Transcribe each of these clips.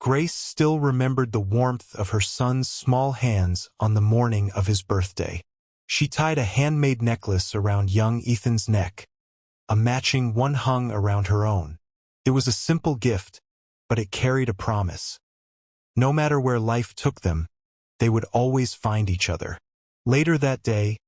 Grace still remembered the warmth of her son's small hands on the morning of his birthday. She tied a handmade necklace around young Ethan's neck. A matching one hung around her own. It was a simple gift, but it carried a promise. No matter where life took them, they would always find each other. Later that day,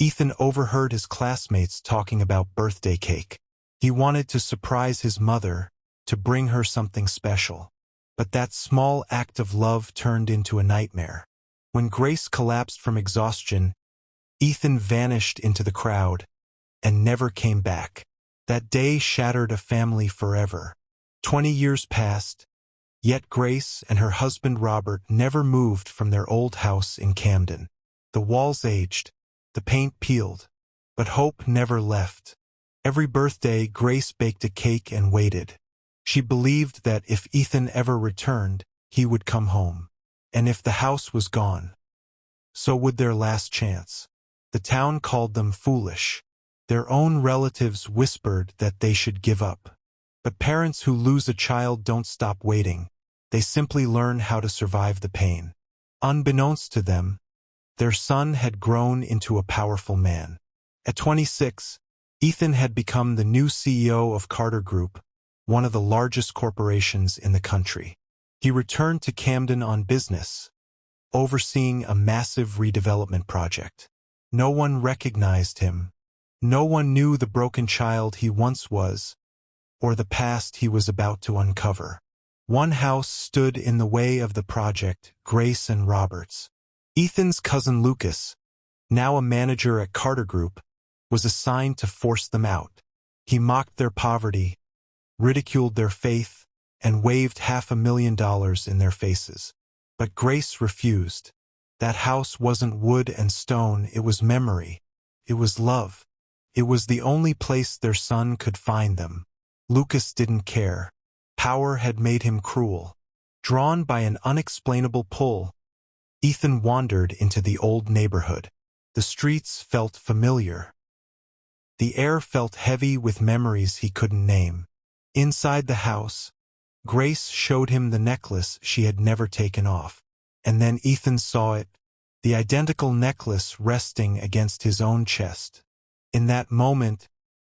Ethan overheard his classmates talking about birthday cake. He wanted to surprise his mother, to bring her something special. But that small act of love turned into a nightmare. When Grace collapsed from exhaustion, Ethan vanished into the crowd and never came back. That day shattered a family forever. 20 years passed, yet Grace and her husband Robert never moved from their old house in Camden. The walls aged, the paint peeled, but hope never left. Every birthday, Grace baked a cake and waited. She believed that if Ethan ever returned, he would come home. And if the house was gone, so would their last chance. The town called them foolish. Their own relatives whispered that they should give up. But parents who lose a child don't stop waiting. They simply learn how to survive the pain. Unbeknownst to them, their son had grown into a powerful man. At 26, Ethan had become the new CEO of Carter Group, one of the largest corporations in the country. He returned to Camden on business, overseeing a massive redevelopment project. No one recognized him. No one knew the broken child he once was, or the past he was about to uncover. One house stood in the way of the project, Grace and Robert's. Ethan's cousin Lucas, now a manager at Carter Group, was assigned to force them out. He mocked their poverty, ridiculed their faith, and waved $500,000 in their faces. But Grace refused. That house wasn't wood and stone, it was memory. It was love. It was the only place their son could find them. Lucas didn't care. Power had made him cruel. Drawn by an unexplainable pull, Ethan wandered into the old neighborhood. The streets felt familiar. The air felt heavy with memories he couldn't name. Inside the house, Grace showed him the necklace she had never taken off. And then Ethan saw it, the identical necklace resting against his own chest. In that moment,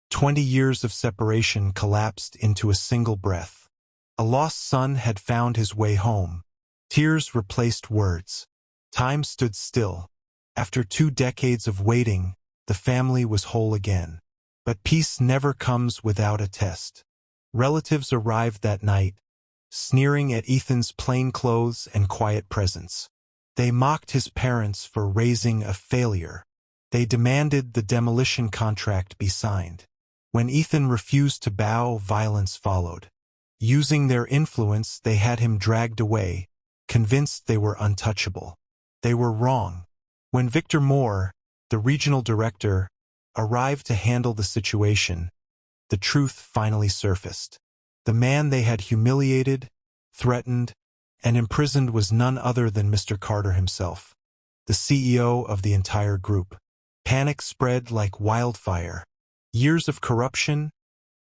20 years of separation collapsed into a single breath. A lost son had found his way home. Tears replaced words. Time stood still. After 2 decades of waiting, the family was whole again. But peace never comes without a test. Relatives arrived that night, sneering at Ethan's plain clothes and quiet presence. They mocked his parents for raising a failure. They demanded the demolition contract be signed. When Ethan refused to bow, violence followed. Using their influence, they had him dragged away, convinced they were untouchable. They were wrong. When Victor Moore, the regional director, arrived to handle the situation, the truth finally surfaced. The man they had humiliated, threatened, and imprisoned was none other than Mr. Carter himself, the CEO of the entire group. Panic spread like wildfire. Years of corruption,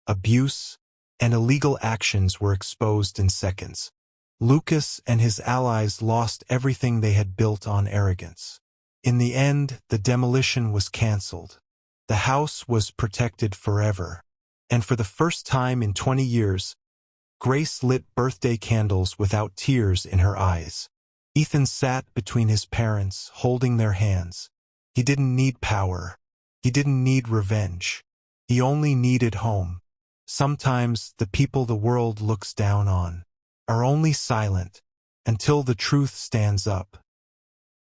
abuse, and illegal actions were exposed in seconds. Lucas and his allies lost everything they had built on arrogance. In the end, the demolition was canceled. The house was protected forever. And for the first time in 20 years, Grace lit birthday candles without tears in her eyes. Ethan sat between his parents, holding their hands. He didn't need power. He didn't need revenge. He only needed home. Sometimes the people the world looks down on are only silent until the truth stands up.